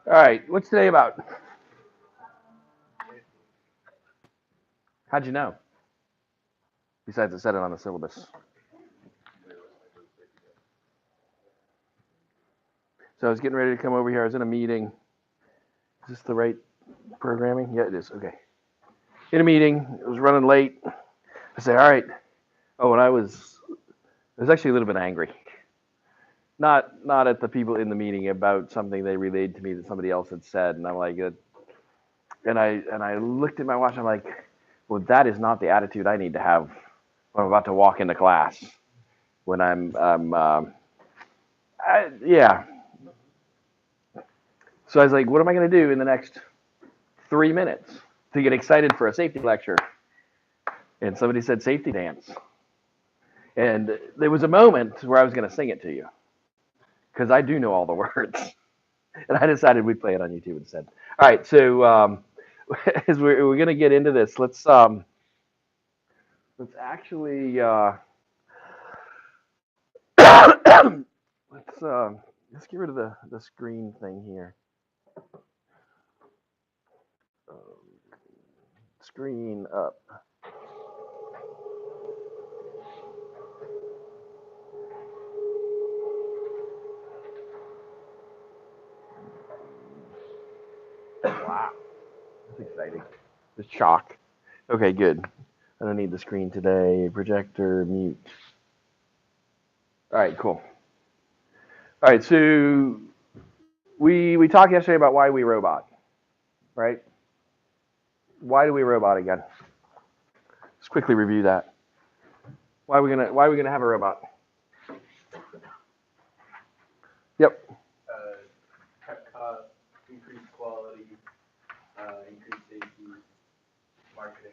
All right, what's today about? How'd you know? Besides, it said it on the syllabus. So I was getting ready to come over here. I was in a meeting. Is this the right programming? Yeah, it is. Okay. In a meeting, it was running late. I say, all right. Oh, and I was actually a little bit angry. Not at the people in the meeting about something they relayed to me that somebody else had said, and I'm like, and I looked at my watch. And I'm like, well, that is not the attitude I need to have when I'm about to walk into class. When yeah. So I was like, what am I going to do in the next 3 minutes to get excited for a safety lecture? And somebody said safety dance. And there was a moment where I was going to sing it to you because I do know all the words. And I decided we'd play it on YouTube instead. All right, so as we're going to get into this, let's actually let's get rid of the screen thing here. Screen up. Wow, that's exciting. It's chalk. Okay, good. I don't need the screen today. Projector mute. All right, cool. All right, so we talked yesterday about why we robot, right? Why do we robot again? Let's quickly review that. Why are we gonna have a robot? Yep. Cut costs, increase quality, increase safety, marketing.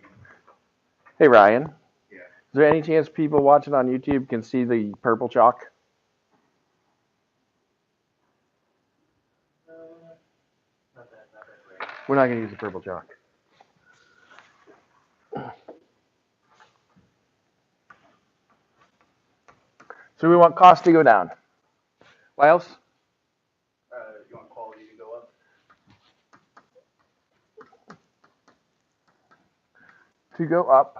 Hey Ryan. Yeah. Is there any chance people watching on YouTube can see the purple chalk? Not that great. We're not gonna use the purple chalk. So we want cost to go down. What else? You want quality to go up? To go up.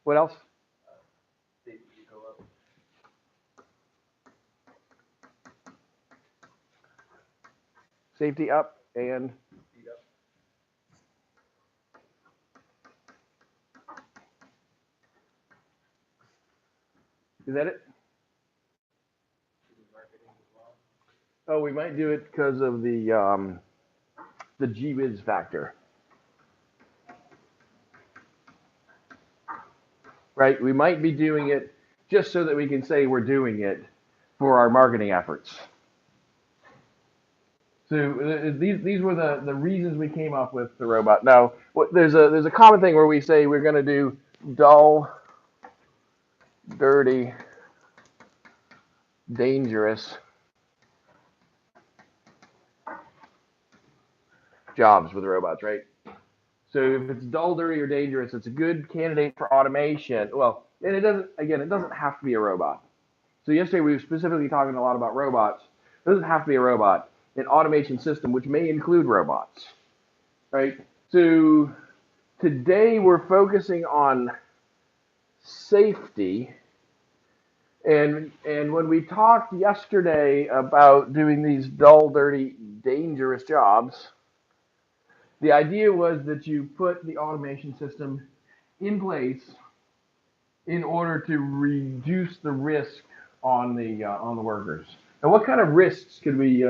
What else? Safety to go up. Safety up and Speed up. is that it? Marketing as well. Oh, we might do it because of the GWiz factor. Right? We might be doing it just so that we can say we're doing it for our marketing efforts. So these were the reasons we came up with the robot. Now, there's a common thing where we say we're going to do dull, dirty, dangerous jobs with robots, right? So if it's dull, dirty, or dangerous, it's a good candidate for automation. Well, and it doesn't have to be a robot. So yesterday we were specifically talking a lot about robots. It doesn't have to be a robot. An automation system, which may include robots, right? So today we're focusing on safety. And when we talked yesterday about doing these dull, dirty, dangerous jobs, the idea was that you put the automation system in place in order to reduce the risk on the workers. And what kind of risks could we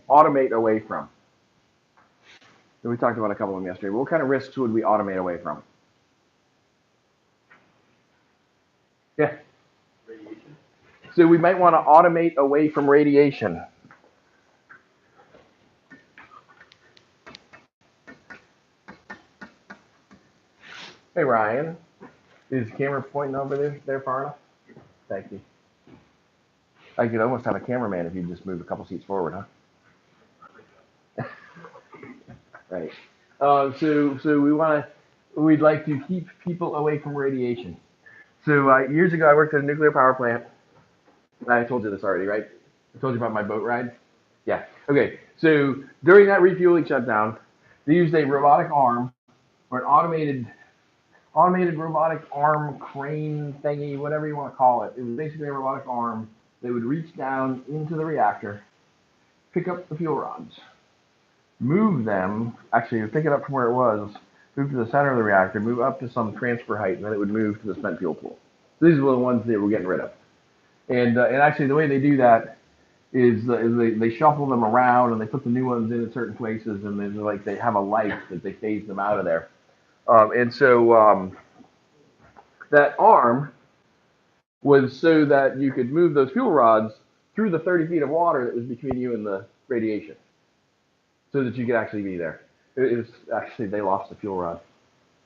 automate away from? And we talked about a couple of them yesterday. What kind of risks would we automate away from? Yeah. Radiation. So we might want to automate away from radiation. Hey Ryan, is the camera pointing over there far enough? Thank you. I could almost have a cameraman if you just moved a couple seats forward, huh? Right. So we'd like to keep people away from radiation. So years ago, I worked at a nuclear power plant. I told you this already, right? I told you about my boat ride. Yeah. Okay. So during that refueling shutdown, they used a robotic arm or an automated robotic arm crane thingy, whatever you want to call it. It was basically a robotic arm that would reach down into the reactor, pick up the fuel rods, move them. Actually, it would pick it up from where it was, move to the center of the reactor, move up to some transfer height, and then it would move to the spent fuel pool. So these were the ones they were getting rid of. And actually, the way they do that is they shuffle them around and they put the new ones in at certain places, and then like they have a life that they phase them out of there. And so that arm was so that you could move those fuel rods through the 30 feet of water that was between you and the radiation, so that you could actually be there. It was actually they lost the fuel rod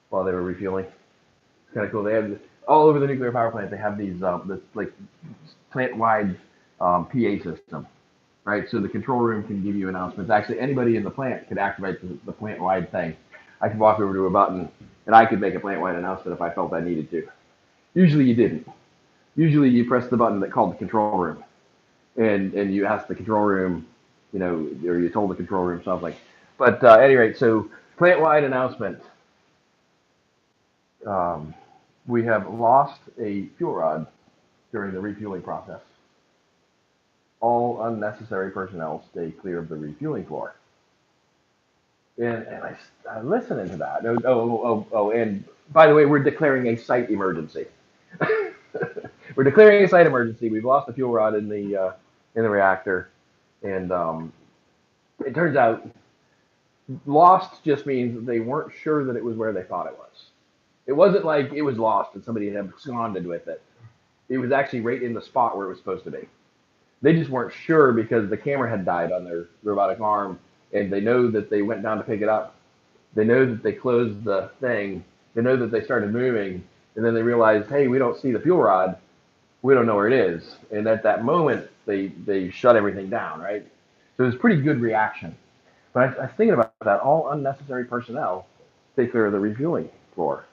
while they were refueling. It's kind of cool. They have all over the nuclear power plant. They have these this like plant-wide PA system, right? So the control room can give you announcements. Actually, anybody in the plant could activate the plant-wide thing. I could walk over to a button and I could make a plant-wide announcement if I felt I needed to. Usually you didn't. Usually you press the button that called the control room, and you ask the control room, you know, or you told the control room something. But at any rate, so plant-wide announcement. Um, we have lost a fuel rod during the refueling process. All unnecessary personnel stay clear of the refueling floor. And I'm listening to that. Oh, and by the way, we're declaring a site emergency. We're declaring a site emergency. We've lost the fuel rod in the reactor, and it turns out lost just means that they weren't sure that it was where they thought it was. It wasn't like it was lost and somebody had absconded with it. It was actually right in the spot where it was supposed to be. They just weren't sure because the camera had died on their robotic arm, and they know that they went down to pick it up. They know that they closed the thing. They know that they started moving, and then they realized, hey, we don't see the fuel rod. We don't know where it is. And at that moment, they shut everything down, right? So it was a pretty good reaction. But I was thinking about that. All unnecessary personnel stay clear of the refueling floor.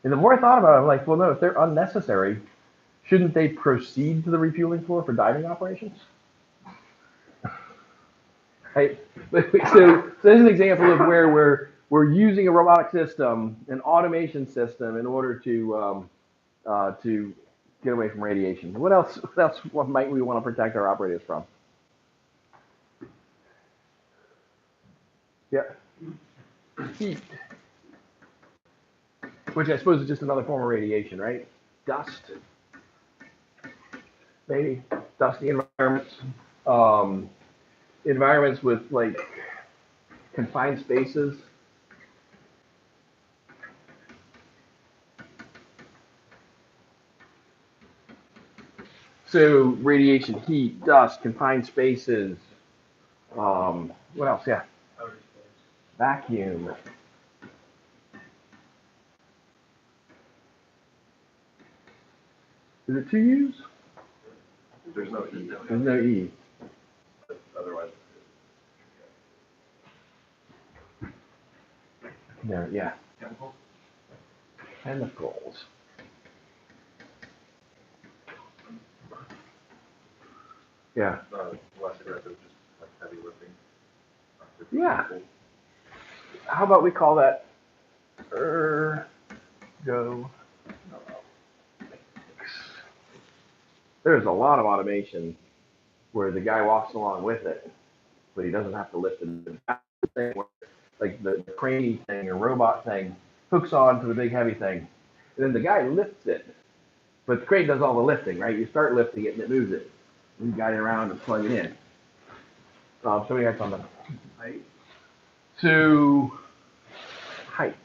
And the more I thought about it, I'm like, well, no, if they're unnecessary, shouldn't they proceed to the refueling floor for diving operations? Right? So this is an example of where we're using a robotic system, an automation system, in order to get away from radiation. What else? What might we want to protect our operators from? Yeah. Heat, which I suppose is just another form of radiation, right? Dust, maybe dusty environments, um, environments with like confined spaces. So radiation, heat, dust, confined spaces. What else? Yeah, vacuum. Is it two U's? There's no E. There's no E. Otherwise. There, yeah. Chemical? Chemicals. Yeah. Less aggressive, just like heavy lifting. Yeah. How about we call that ergo? There's a lot of automation where the guy walks along with it, but he doesn't have to lift it. Like the craney thing or robot thing hooks on to the big heavy thing, and then the guy lifts it, but the crane does all the lifting, right? You start lifting it and it moves it. And you guide it around and plug it in. So we got on the height. So height.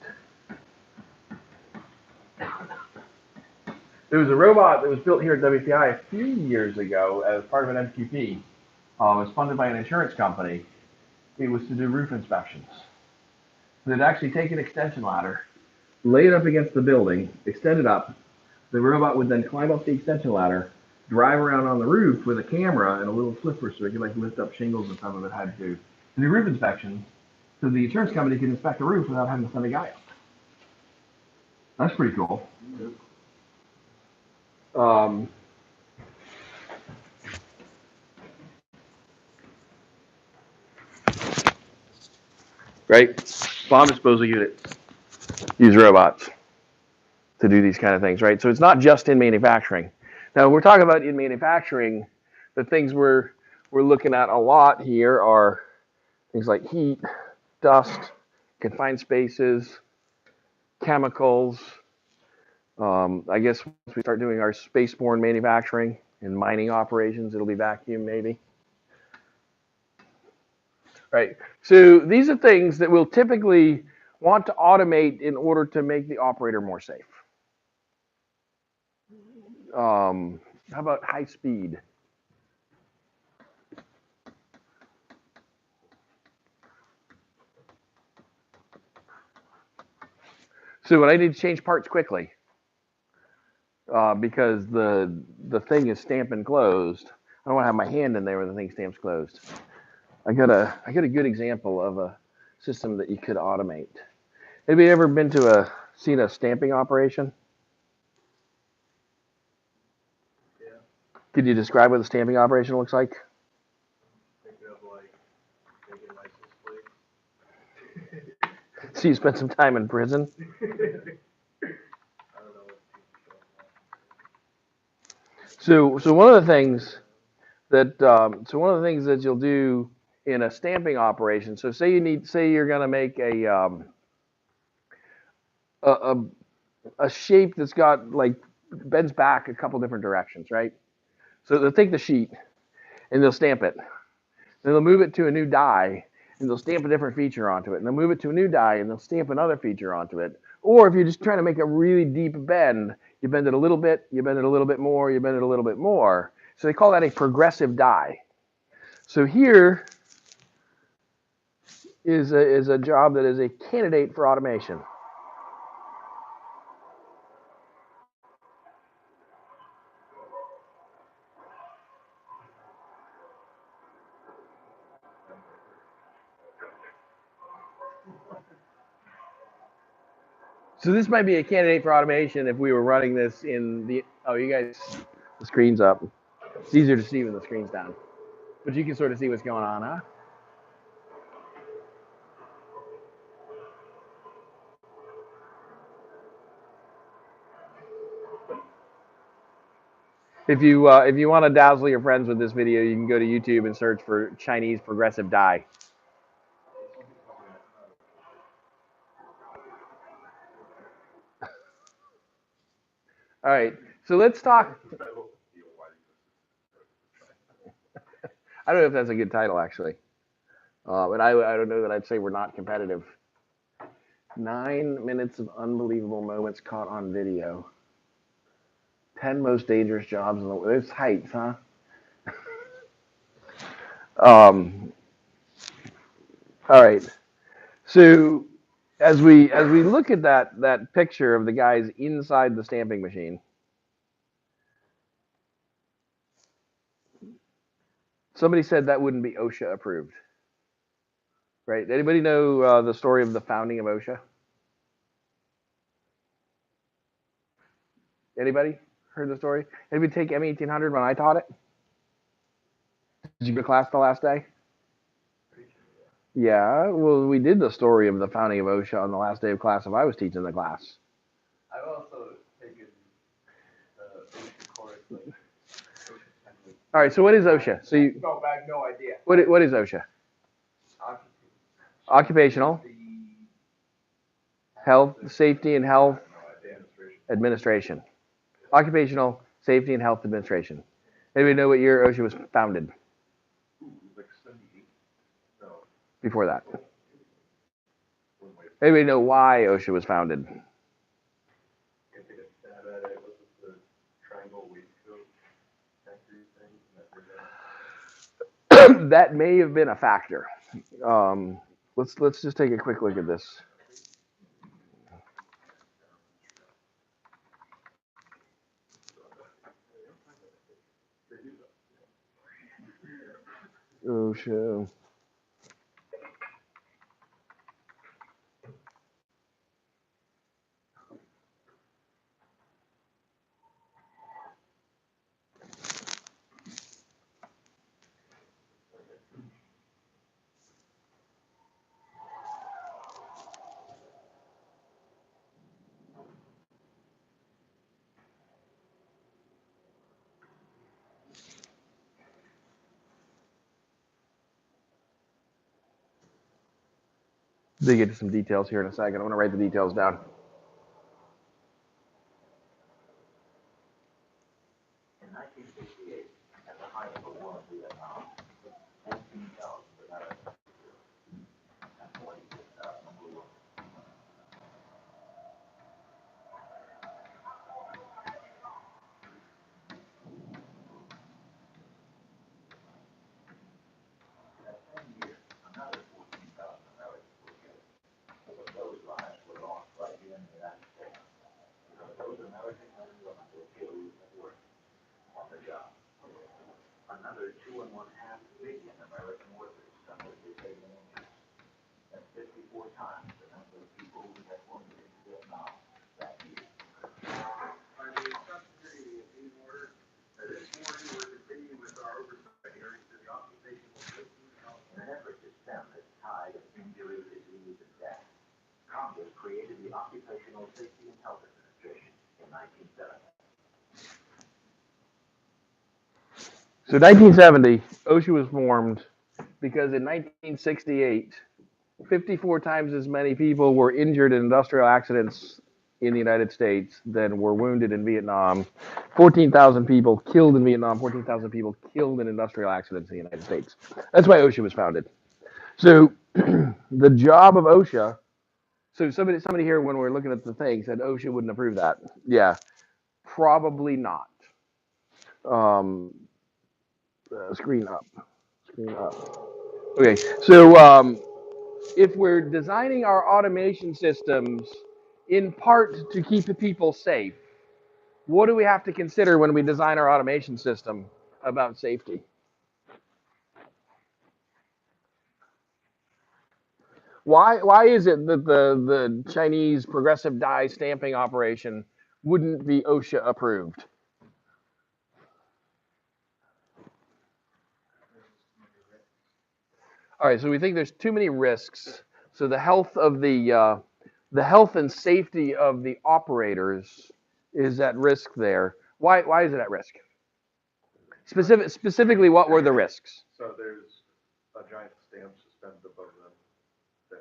There was a robot that was built here at WPI a few years ago as part of an MQP. It was funded by an insurance company. It was to do roof inspections. They'd actually take an extension ladder, lay it up against the building, extend it up. The robot would then climb up the extension ladder, drive around on the roof with a camera and a little flipper so it could like lift up shingles and stuff if it had to do roof inspections, so the insurance company could inspect the roof without having to send a guy up. That's pretty cool. Um, right? Bomb disposal units use robots to do these kind of things, right? So it's not just in manufacturing. Now, we're talking about in manufacturing, the things we're looking at a lot here are things like heat, dust, confined spaces, chemicals. I guess once we start doing our spaceborne manufacturing and mining operations, it'll be vacuum maybe. Right. So these are things that we'll typically want to automate in order to make the operator more safe. How about high speed? So when I need to change parts quickly, because the thing is stamping closed, I don't want to have my hand in there when the thing stamps closed. I got a good example of a system that you could automate. Have you ever seen a stamping operation? Yeah. Could you describe what the stamping operation looks like? Think of like making license plates. So you spent some time in prison? I don't know what people So one of the things that you'll do in a stamping operation. So say you're going to make a a shape that's got like bends back a couple different directions, right? So they'll take the sheet and they'll stamp it. Then they'll move it to a new die and they'll stamp a different feature onto it. And they'll move it to a new die and they'll stamp another feature onto it. Or if you're just trying to make a really deep bend, you bend it a little bit, you bend it a little bit more, you bend it a little bit more. So they call that a progressive die. So here is a job that is a candidate for automation. So this might be a candidate for automation if we were running this in the, oh, you guys, the screen's up. It's easier to see when the screen's down. But you can sort of see what's going on, huh? If you want to dazzle your friends with this video, you can go to YouTube and search for Chinese progressive die. All right, so let's talk. I don't know if that's a good title actually, but I don't know that I'd say we're not competitive. 9 minutes of unbelievable moments caught on video. 10 most dangerous jobs in the world. It's heights, huh? All right. So as we look at that picture of the guys inside the stamping machine, somebody said that wouldn't be OSHA approved, right? Anybody know the story of the founding of OSHA? Anybody heard the story? Anybody take M1800 when I taught it? Did you go to class the last day? Yeah, well, we did the story of the founding of OSHA on the last day of class if I was teaching the class. I've also taken OSHA course, like OSHA All right, so what is OSHA? So you, no, I have no idea. what is OSHA? Occupational Health, Safety, and Health Administration. Occupational Safety and Health Administration. Anybody know what year OSHA was founded? Like 78? No. Before that. Anybody know why OSHA was founded? Can't take a stab at it. What's the triangle waistcoat factory thing? That may have been a factor. Let's just take a quick look at this. OSHA. dig into some details here in a second. I want to write the details down. In 1968, at the height of the war in Vietnam, 14,000 Americans and 46,000 were wounded. That same year, another 14,000 Americans were killed. But those lives were lost right here in the United States. Because those American men and women were killed at work, on the job. Another 2.5 million American workers suffered disabling injuries. That's 54 times the number of people who had wounded in Vietnam that year. By the subcommittee in order, this morning we're continuing with our oversight hearings to the occupational safety and health. In an effort to stem this tide of injury, disease, and death, Congress created the Occupational Safety and Health Administration in 1970. So 1970, OSHA was formed because in 1968, 54 times as many people were injured in industrial accidents in the United States than were wounded in Vietnam. 14,000 people killed in Vietnam, 14,000 people killed in industrial accidents in the United States. That's why OSHA was founded. So the job of OSHA, so somebody here when we were looking at the thing said OSHA wouldn't approve that. Yeah, probably not. Screen up. Okay, so if we're designing our automation systems in part to keep the people safe, what do we have to consider when we design our automation system about safety? Why is it that the Chinese progressive die stamping operation wouldn't be OSHA approved? All right, so we think there's too many risks. So the health and safety of the operators is at risk there. Why is it at risk? Specifically, what were the risks? So there's a giant stamp suspended above them.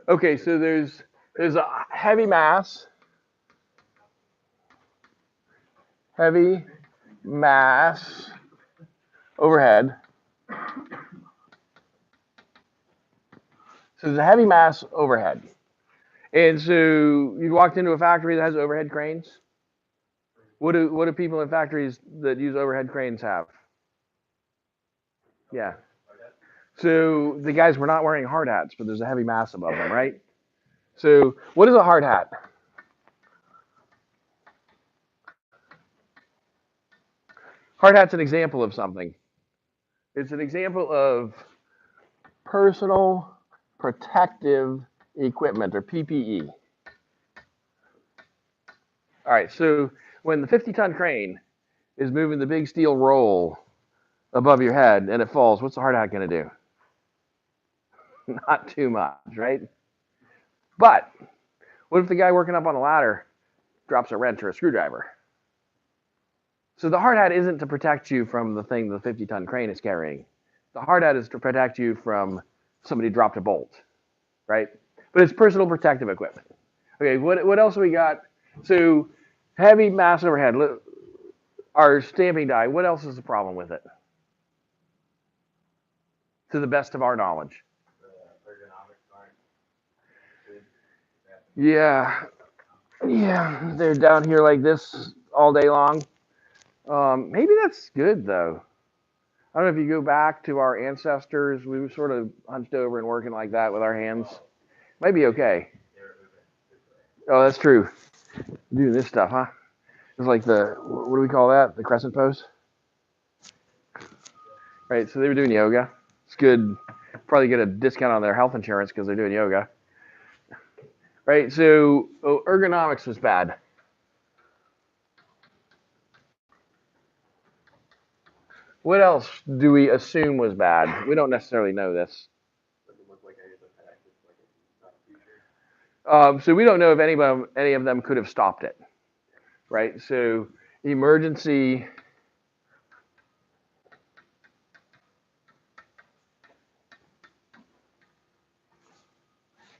Okay, so there's a heavy mass overhead. So there's a heavy mass overhead. And so you walked into a factory that has overhead cranes. What do people in factories that use overhead cranes have? Yeah. So the guys were not wearing hard hats, but there's a heavy mass above them, right? So what is a hard hat? Hard hat's an example of something. It's an example of personal protective equipment, or PPE. All right, so when the 50-ton crane is moving the big steel roll above your head and it falls, what's the hard hat going to do? Not too much, right? But what if the guy working up on a ladder drops a wrench or a screwdriver? So the hard hat isn't to protect you from the thing the 50-ton crane is carrying. The hard hat is to protect you from somebody dropped a bolt, right? But it's personal protective equipment. Okay, what else we got? So heavy mass overhead, our stamping die, what else is the problem with it? To the best of our knowledge. Yeah, they're down here like this all day long. Maybe that's good though. I don't know if you go back to our ancestors, we were sort of hunched over and working like that with our hands. Might be okay. Oh, that's true. Doing this stuff, huh? It's like what do we call that? The crescent pose? Right, so they were doing yoga. It's good. Probably get a discount on their health insurance because they're doing yoga. Right, so ergonomics was bad. What else do we assume was bad? We don't necessarily know this. So we don't know if any of them could have stopped it, right? So emergency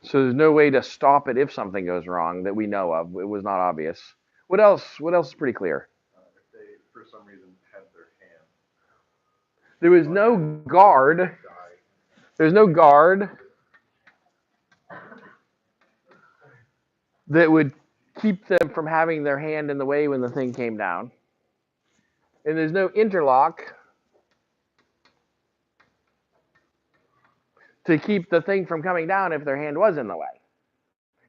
So there's no way to stop it if something goes wrong that we know of. It was not obvious. What else? What else is pretty clear? If they, for some reason, had their hand. There was no guard. Die. There's no guard that would keep them from having their hand in the way when the thing came down. And there's no interlock to keep the thing from coming down if their hand was in the way.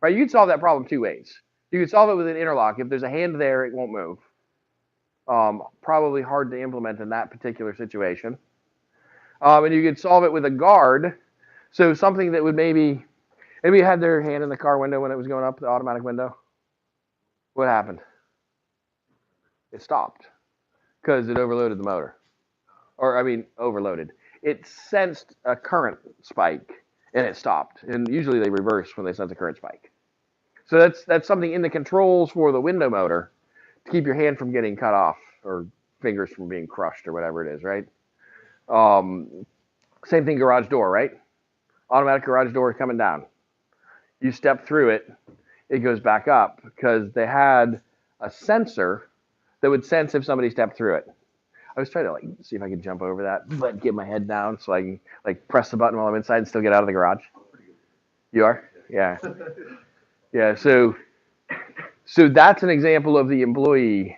Right? You could solve that problem two ways. You could solve it with an interlock. If there's a hand there, it won't move. Probably hard to implement in that particular situation. And you could solve it with a guard. So something that would maybe you had their hand in the car window when it was going up, the automatic window. What happened? It stopped because it overloaded the motor. Or, I mean, overloaded. It sensed a current spike and it stopped. And usually they reverse when they sense a current spike. So that's something in the controls for the window motor to keep your hand from getting cut off or fingers from being crushed or whatever it is, right? Same thing, garage door, right? Automatic garage door coming down. You step through it, it goes back up because they had a sensor that would sense if somebody stepped through it. I was trying to see if I could jump over that, but get my head down so I can press the button while I'm inside and still get out of the garage. You are? Yeah. Yeah. So that's an example of the employee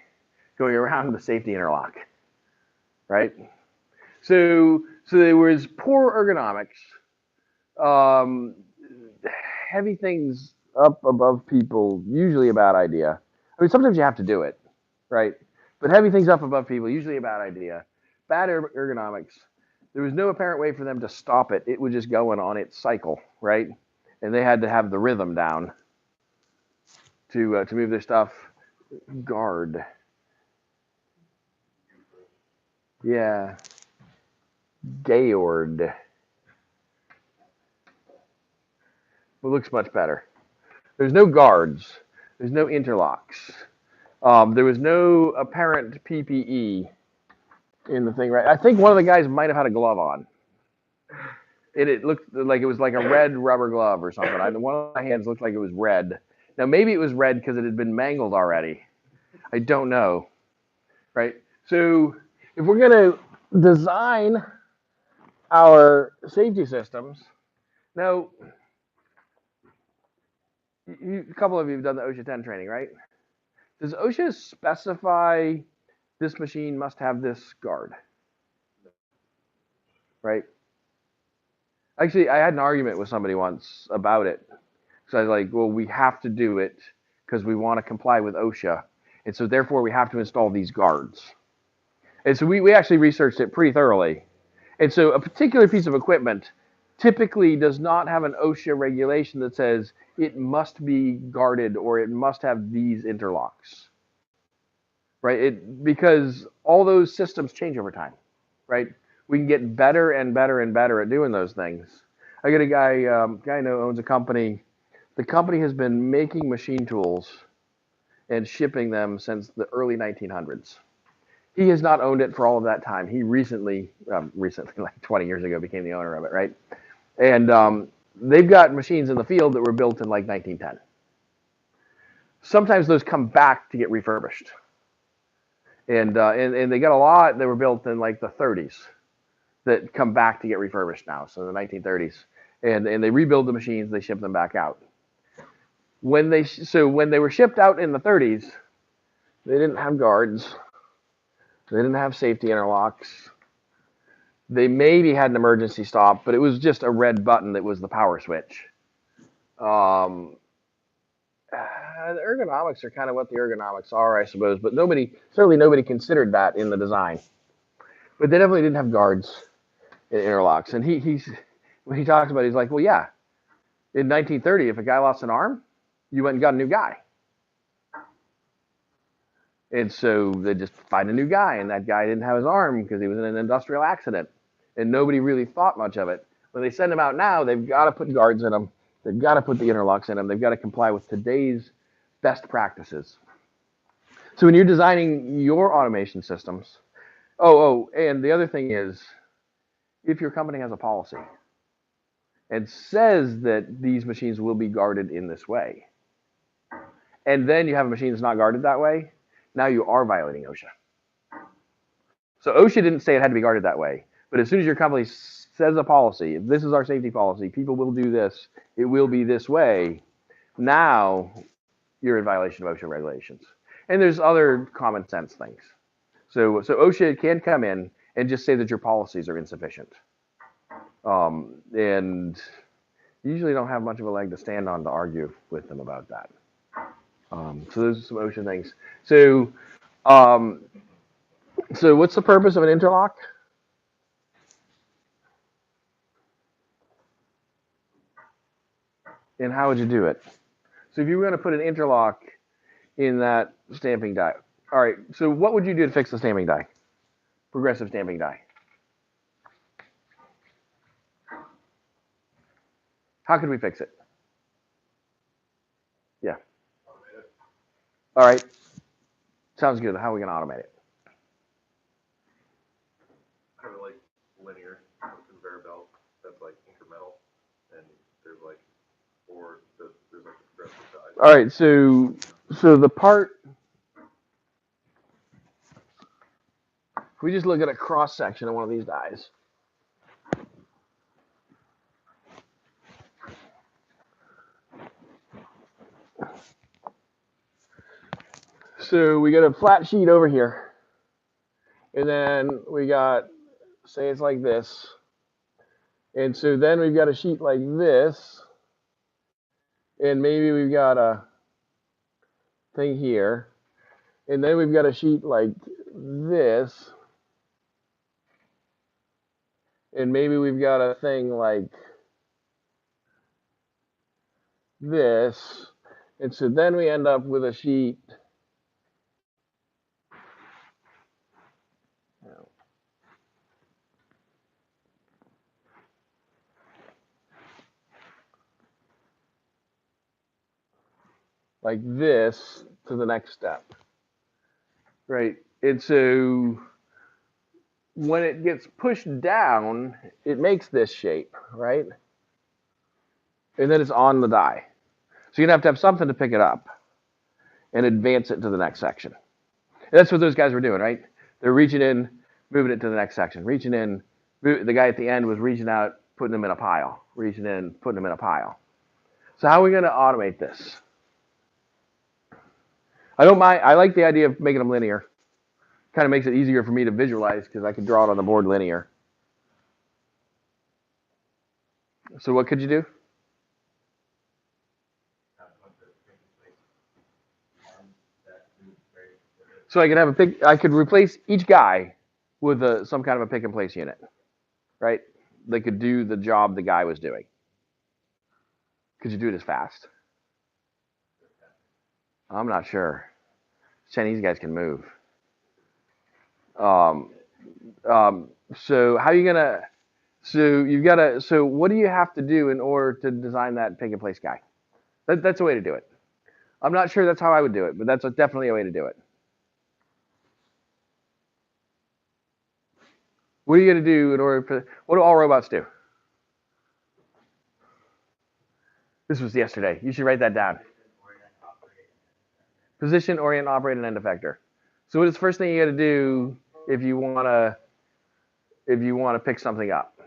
going around the safety interlock, right? So there was poor ergonomics, heavy things up above people, usually a bad idea. I mean, sometimes you have to do it, right? But heavy things up above people, usually a bad idea. Bad ergonomics. There was no apparent way for them to stop it. It was just going on its cycle, right? And they had to have the rhythm down to move their stuff. Guard. Yeah. Gaord. It looks much better. There's no guards. There's no interlocks. There was no apparent PPE in the thing, right? I think one of the guys might have had a glove on. It looked like it was like a red rubber glove or something. One of my hands looked like it was red. Now, maybe it was red because it had been mangled already. I don't know, right? So if we're going to design our safety systems, now, a couple of you have done the OSHA 10 training, right? Does OSHA specify this machine must have this guard? Right? Actually, I had an argument with somebody once about it. So I was like, well, we have to do it because we want to comply with OSHA. And so therefore we have to install these guards. And so we actually researched it pretty thoroughly. And so a particular piece of equipment typically does not have an OSHA regulation that says it must be guarded or it must have these interlocks. Right? Because all those systems change over time. Right? We can get better and better and better at doing those things. I got a guy I know owns a company. The company has been making machine tools and shipping them since the early 1900s. He has not owned it for all of that time. He recently, like 20 years ago, became the owner of it, right? And they've got machines in the field that were built in like 1910. Sometimes those come back to get refurbished. And they got a lot that were built in like the 30s that come back to get refurbished now, so the 1930s. And they rebuild the machines, they ship them back out. When they were shipped out in the 30s, they didn't have guards. They didn't have safety interlocks. They maybe had an emergency stop, but it was just a red button that was the power switch. The ergonomics are kind of what the ergonomics are, I suppose, but certainly nobody considered that in the design. But they definitely didn't have guards and interlocks. And when he talks about it, he's like, well, yeah, in 1930, if a guy lost an arm, you went and got a new guy. And so they just find a new guy, and that guy didn't have his arm because he was in an industrial accident. And nobody really thought much of it. When they send him out now, they've got to put guards in them. They've got to put the interlocks in them. They've got to comply with today's best practices. So when you're designing your automation systems, and the other thing is, if your company has a policy, and says that these machines will be guarded in this way, and then you have a machine that's not guarded that way, now you are violating OSHA. So OSHA didn't say it had to be guarded that way, but as soon as your company says a policy, if this is our safety policy, people will do this, it will be this way, now you're in violation of OSHA regulations. And there's other common sense things. So OSHA can come in and just say that your policies are insufficient. And you usually don't have much of a leg to stand on to argue with them about that. So those are some OSHA things. So what's the purpose of an interlock? And how would you do it? So if you were going to put an interlock in that stamping die, all right, so what would you do to fix the stamping die? Progressive stamping die. How could we fix it? Yeah. All right. Sounds good. How are we going to automate it? Kind of like linear conveyor belt that's like incremental, and there's like, or there's like a progressive side. All right. So the part, if we just look at a cross section of one of these dies. So we got a flat sheet over here, and then we got, say it's like this, and so then we've got a sheet like this, and maybe we've got a thing here, and then we've got a sheet like this, and maybe we've got a thing like this, and so then we end up with a sheet like this to the next step, right? And so when it gets pushed down, it makes this shape, right? And then it's on the die. So you're gonna have something to pick it up and advance it to the next section. And that's what those guys were doing, right? They're reaching in, moving it to the next section, reaching in. The guy at the end was reaching out, putting them in a pile, reaching in, putting them in a pile. So how are we gonna automate this? I don't mind. I like the idea of making them linear. Kind of makes it easier for me to visualize because I can draw it on the board linear. So what could you do? So I could have I could replace each guy with some kind of a pick and place unit, right? They could do the job the guy was doing. Could you do it as fast? I'm not sure. Chinese guys can move. So how are you gonna? So you've got to. So what do you have to do in order to design that pick and place guy? That's a way to do it. I'm not sure that's how I would do it, but that's definitely a way to do it. What are you gonna do in order for? What do all robots do? This was yesterday. You should write that down. Position, orient, operate, and end effector. So what is the first thing you got to do if you wanna pick something up?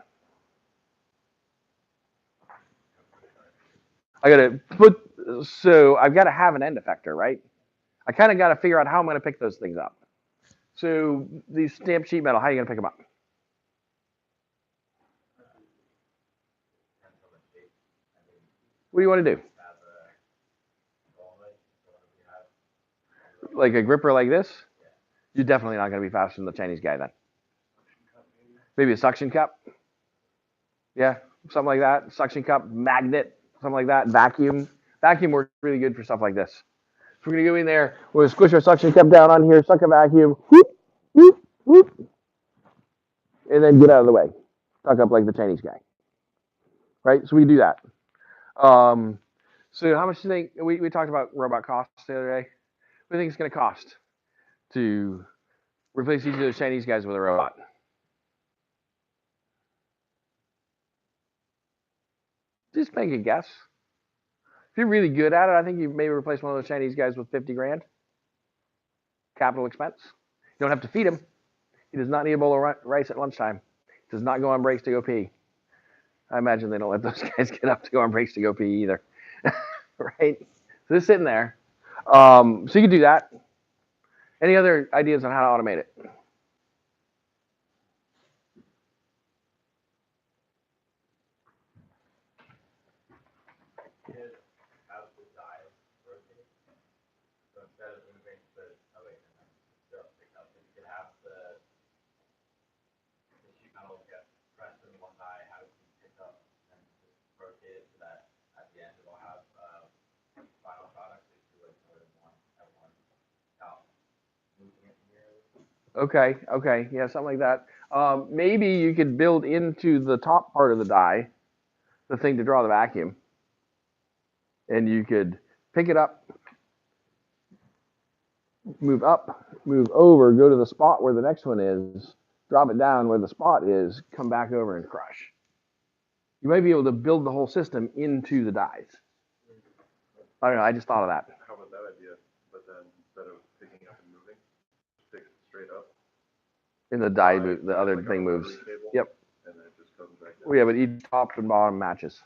I gotta put. So I've got to have an end effector, right? I kind of got to figure out how I'm going to pick those things up. So these stamped sheet metal, how are you going to pick them up? What do you want to do? Like a gripper like this? You're definitely not going to be faster than the Chinese guy then. Maybe a suction cup? Yeah, something like that. Suction cup, magnet, something like that. Vacuum. Vacuum works really good for stuff like this. So we're going to go in there, we're going to squish our suction cup down on here, suck a vacuum, whoop, whoop, whoop, and then get out of the way. Tuck up like the Chinese guy. Right? So we do that. So how much do you think, we talked about robot costs the other day. What do you think it's going to cost to replace each of those Chinese guys with a robot? Just make a guess. If you're really good at it, I think you maybe replace one of those Chinese guys with 50 grand. Capital expense. You don't have to feed him. He does not need a bowl of rice at lunchtime. He does not go on breaks to go pee. I imagine they don't let those guys get up to go on breaks to go pee either. Right? So they're sitting there. So you can do that. Any other ideas on how to automate it? Could have the dial rotate. So instead of moving the, oh wait, no, still picked up, but you could have the sheet metal get pressed in one die, have it pick up, and just rotate it so that at the end it'll have final product if you like more than one at one without moving it nearly. Okay, yeah, something like that. Maybe you could build into the top part of the die the thing to draw the vacuum, and you could pick it up, move over, go to the spot where the next one is, drop it down where the spot is, come back over and crush. You might be able to build the whole system into the dies. I don't know, I just thought of that. How about that idea? But then instead of picking up and moving, pick it straight up. And the die move, the other thing moves. Yep. And then it just comes back down. Well, yeah, but each top and bottom matches.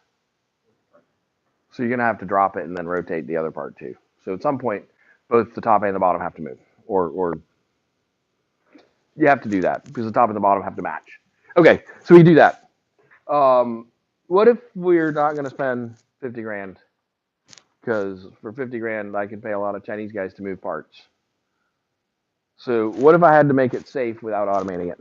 So you're gonna have to drop it and then rotate the other part too. So at some point, both the top and the bottom have to move, or you have to do that because the top and the bottom have to match. Okay, so we do that. What if we're not gonna spend 50 grand? Because for 50 grand, I can pay a lot of Chinese guys to move parts. So what if I had to make it safe without automating it?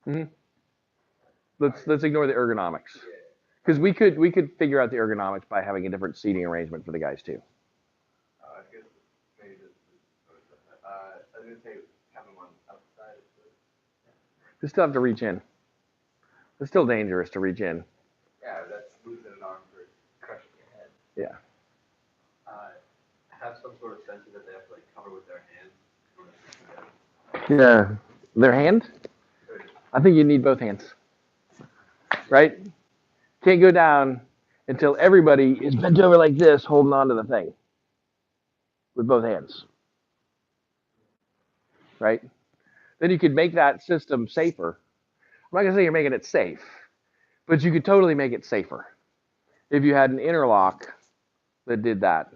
Mm-hmm. Let's ignore the ergonomics, because we could figure out the ergonomics by having a different seating arrangement for the guys too. I guess maybe this is, I was gonna say having one outside of the. You still have to reach in. It's still dangerous to reach in. Yeah, that's losing an arm for crushing your head. Yeah. Have some sort of sensor that they have to like cover with their hands. Yeah. Their hand? I think you need both hands. Right? Can't go down until everybody is bent over like this, holding on to the thing with both hands. Right? Then you could make that system safer. I'm not gonna say you're making it safe, but you could totally make it safer if you had an interlock that did that.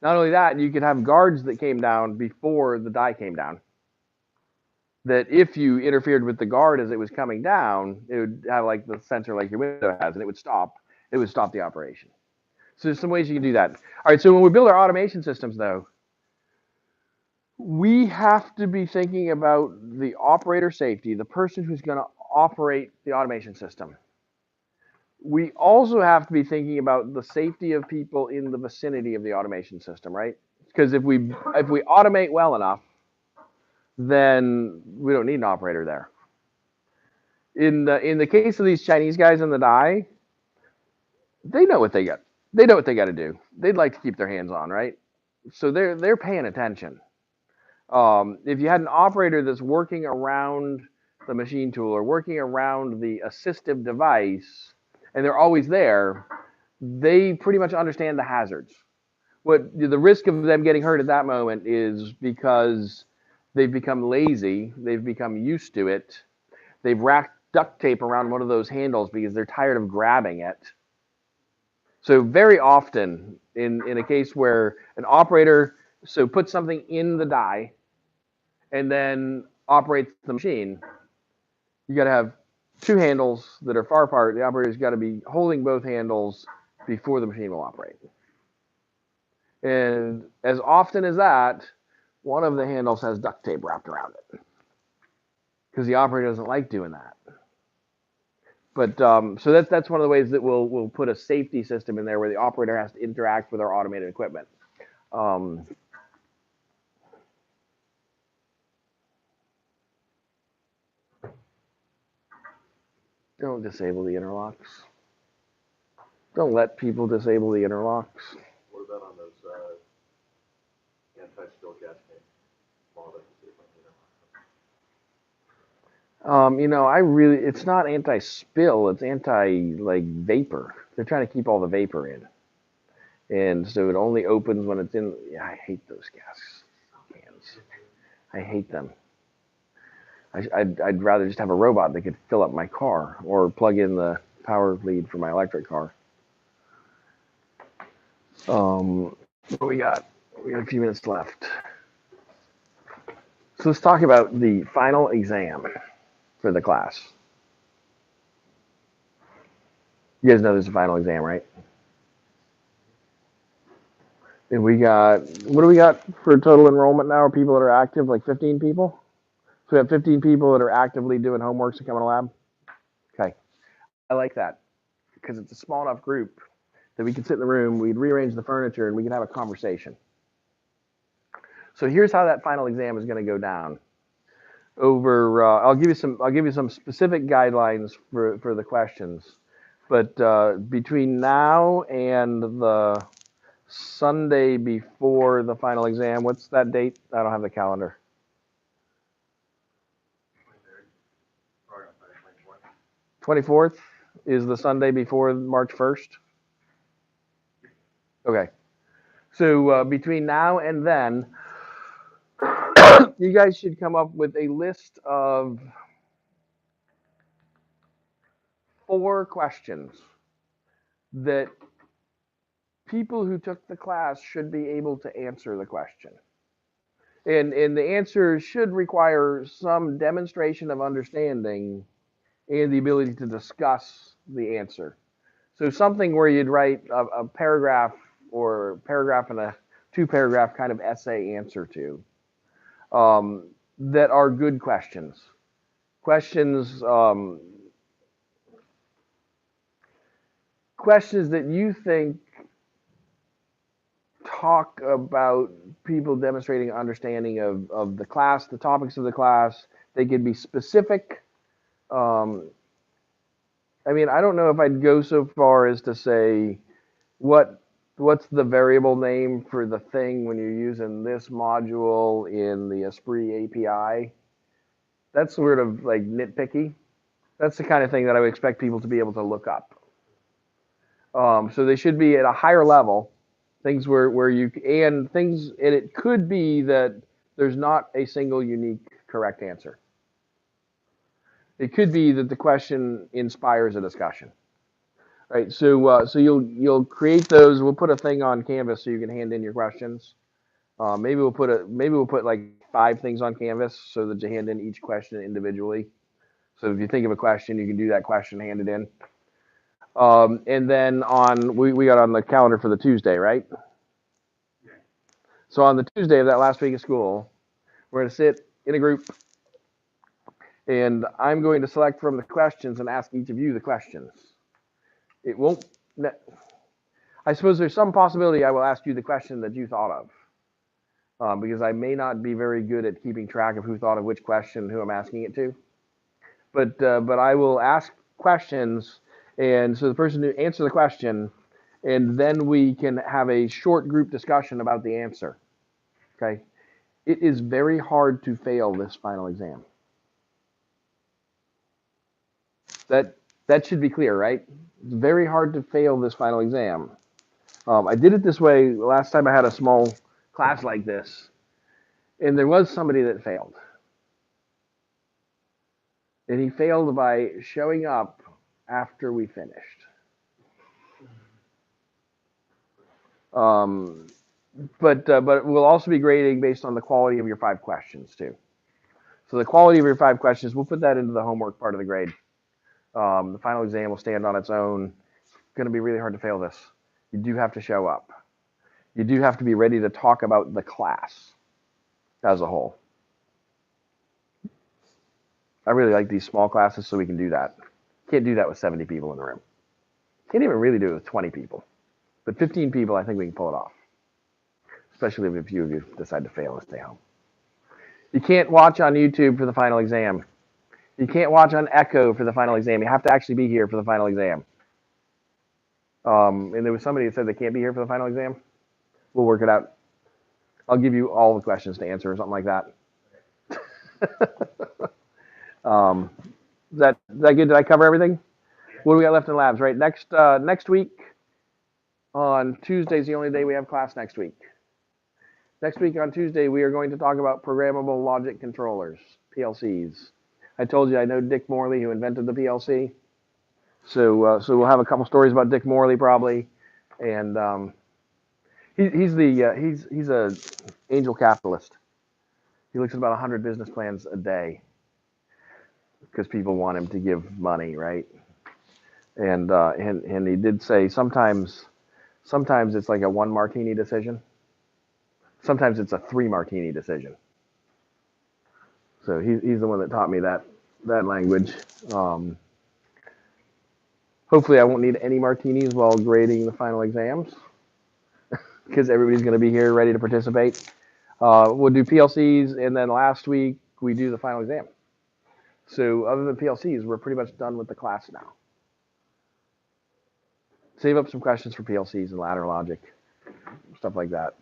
Not only that, you could have guards that came down before the die came down. That if you interfered with the guard as it was coming down, it would have like the sensor like your window has, and it would stop the operation. So there's some ways you can do that. All right, so when we build our automation systems though, we have to be thinking about the operator safety, the person who's going to operate the automation system. We also have to be thinking about the safety of people in the vicinity of the automation system, right? Because if we automate well enough, then we don't need an operator there. In the case of these Chinese guys in the die, they know what they got. They know what they got to do. They'd like to keep their hands on, right? So they're paying attention. If you had an operator that's working around the machine tool or working around the assistive device, and they're always there, they pretty much understand the hazards. What the risk of them getting hurt at that moment is because they've become lazy, they've become used to it, they've wrapped duct tape around one of those handles because they're tired of grabbing it. So very often, in a case where an operator puts something in the die and then operates the machine, you got to have two handles that are far apart. The operator's got to be holding both handles before the machine will operate. And as often as that, one of the handles has duct tape wrapped around it because the operator doesn't like doing that. But so that's one of the ways that we'll put a safety system in there where the operator has to interact with our automated equipment. Don't disable the interlocks. Don't let people disable the interlocks. What about on those, anti-spill cascade? All that, It's not anti-spill, it's like vapor. They're trying to keep all the vapor in. And so it only opens when it's in. Yeah, I hate those gas cans. I hate them. I'd rather just have a robot that could fill up my car or plug in the power lead for my electric car. What do we got? We got a few minutes left. So let's talk about the final exam for the class. You guys know there's a final exam, right? And what do we got for total enrollment now? Are people that are active, like 15 people? So we have 15 people that are actively doing homeworks and coming to lab? Okay. I like that because it's a small enough group that we can sit in the room, we'd rearrange the furniture, and we can have a conversation. So here's how that final exam is going to go down. I'll give you some specific guidelines for the questions, but between now and the Sunday before the final exam, what's that date? I don't have the calendar. 24th is the Sunday before March 1st? Okay. So between now and then, you guys should come up with a list of 4 questions that people who took the class should be able to answer the question. And the answer should require some demonstration of understanding and the ability to discuss the answer. So something where you'd write a paragraph or paragraph and a 2-paragraph kind of essay answer to that are good questions. Questions that you think talk about people demonstrating understanding of the class, the topics of the class. They could be specific. I don't know if I'd go so far as to say what's the variable name for the thing when you're using this module in the Esprit API. That's sort of like nitpicky. That's the kind of thing that I would expect people to be able to look up. So they should be at a higher level. Things where you, and it could be that there's not a single unique correct answer. It could be that the question inspires a discussion, right? So you'll create those. We'll put a thing on Canvas so you can hand in your questions. Maybe we'll put like 5 things on Canvas so that you hand in each question individually. So if you think of a question, you can do that question, hand it in. And then we got on the calendar for the Tuesday, right? Yeah. So on the Tuesday of that last week of school, we're going to sit in a group, and I'm going to select from the questions and ask each of you the questions. It won't. I suppose there's some possibility I will ask you the question that you thought of, because I may not be very good at keeping track of who thought of which question, who I'm asking it to. But I will ask questions, and so the person who answers the question, and then we can have a short group discussion about the answer. Okay? It is very hard to fail this final exam. That should be clear, right? It's very hard to fail this final exam. I did it this way last time I had a small class like this, and there was somebody that failed. And he failed by showing up after we finished. But we'll also be grading based on the quality of your 5 questions too. So the quality of your 5 questions, we'll put that into the homework part of the grade. The final exam will stand on its own. It's going to be really hard to fail this. You do have to show up. You do have to be ready to talk about the class as a whole. I really like these small classes so we can do that. Can't do that with 70 people in the room. Can't even really do it with 20 people. But 15 people, I think we can pull it off. Especially if a few of you decide to fail and stay home. You can't watch on YouTube for the final exam. You can't watch on Echo for the final exam. You have to actually be here for the final exam. And there was somebody that said they can't be here for the final exam. We'll work it out. I'll give you all the questions to answer or something like that. Is that good? Did I cover everything? What do we got left in labs? Right, next week on Tuesday is the only day we have class next week. Next week on Tuesday we are going to talk about programmable logic controllers, PLCs. I told you I know Dick Morley who invented the PLC. So we'll have a couple stories about Dick Morley probably, and he's a angel capitalist. He looks at about 100 business plans a day because people want him to give money, right? And he did say sometimes it's like a 1 martini decision. Sometimes it's a 3 martini decision. So he's the one that taught me that language. Hopefully I won't need any martinis while grading the final exams because everybody's going to be here ready to participate. We'll do PLCs, and then last week we do the final exam. So other than PLCs, we're pretty much done with the class now. Save up some questions for PLCs and ladder logic, stuff like that.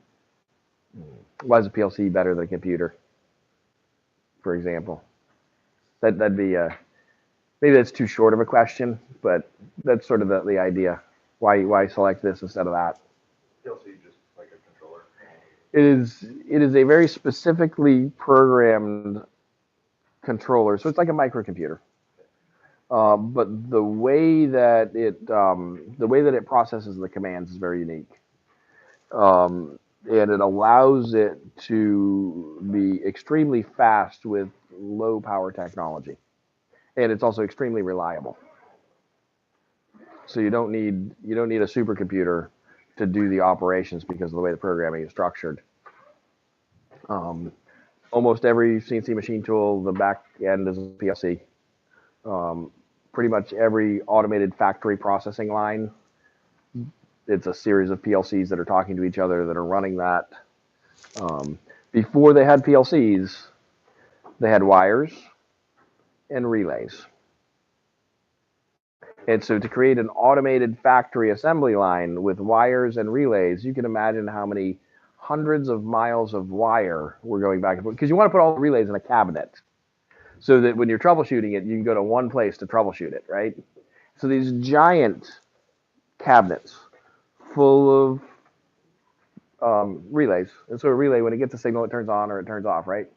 Why is a PLC better than a computer, for example? That'd be maybe that's too short of a question, but that's sort of the idea. Why select this instead of that? PLC just like a controller. It is a very specifically programmed controller, so it's like a microcomputer. But the way that it processes the commands is very unique, and it allows it to be extremely fast with low power technology, and it's also extremely reliable. So you don't need a supercomputer to do the operations because of the way the programming is structured. Almost every CNC machine tool, the back end is a PLC. Pretty much every automated factory processing line, it's a series of PLCs that are talking to each other that are running that. Before they had PLCs, they had wires and relays. And so to create an automated factory assembly line with wires and relays, you can imagine how many hundreds of miles of wire were going back and forth. Because you want to put all the relays in a cabinet so that when you're troubleshooting it, you can go to one place to troubleshoot it, right? So these giant cabinets full of relays. And so a relay, when it gets a signal, it turns on or it turns off, right?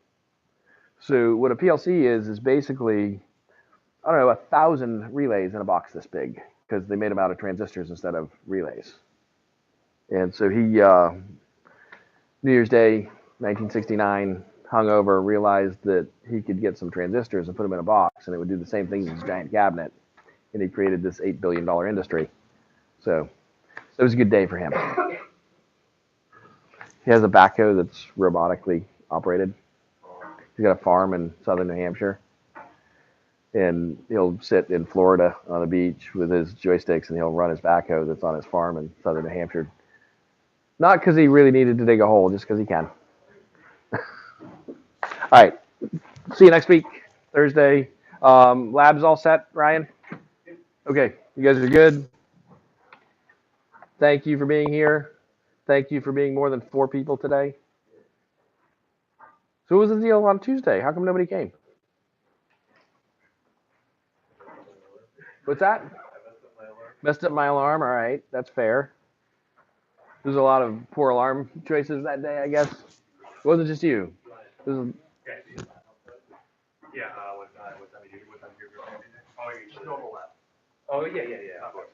So what a PLC is basically, I don't know, 1,000 relays in a box this big because they made them out of transistors instead of relays. And so he, New Year's Day, 1969, hungover, realized that he could get some transistors and put them in a box and it would do the same thing as his giant cabinet. And he created this $8 billion industry. So it was a good day for him. He has a backhoe that's robotically operated. He's got a farm in southern New Hampshire. And he'll sit in Florida on the beach with his joysticks and he'll run his backhoe that's on his farm in southern New Hampshire. Not because he really needed to dig a hole, just because he can. All right. See you next week, Thursday. Labs all set, Ryan? Okay. You guys are good? Thank you for being here. Thank you for being more than 4 people today. So what was the deal on Tuesday? How come nobody came? What's that? Messed up my alarm. All right. That's fair. There's a lot of poor alarm choices that day, I guess. It wasn't just you. This is, Yeah, what time do you, what time do you? Oh, you Normal lab. Oh, yeah, of course.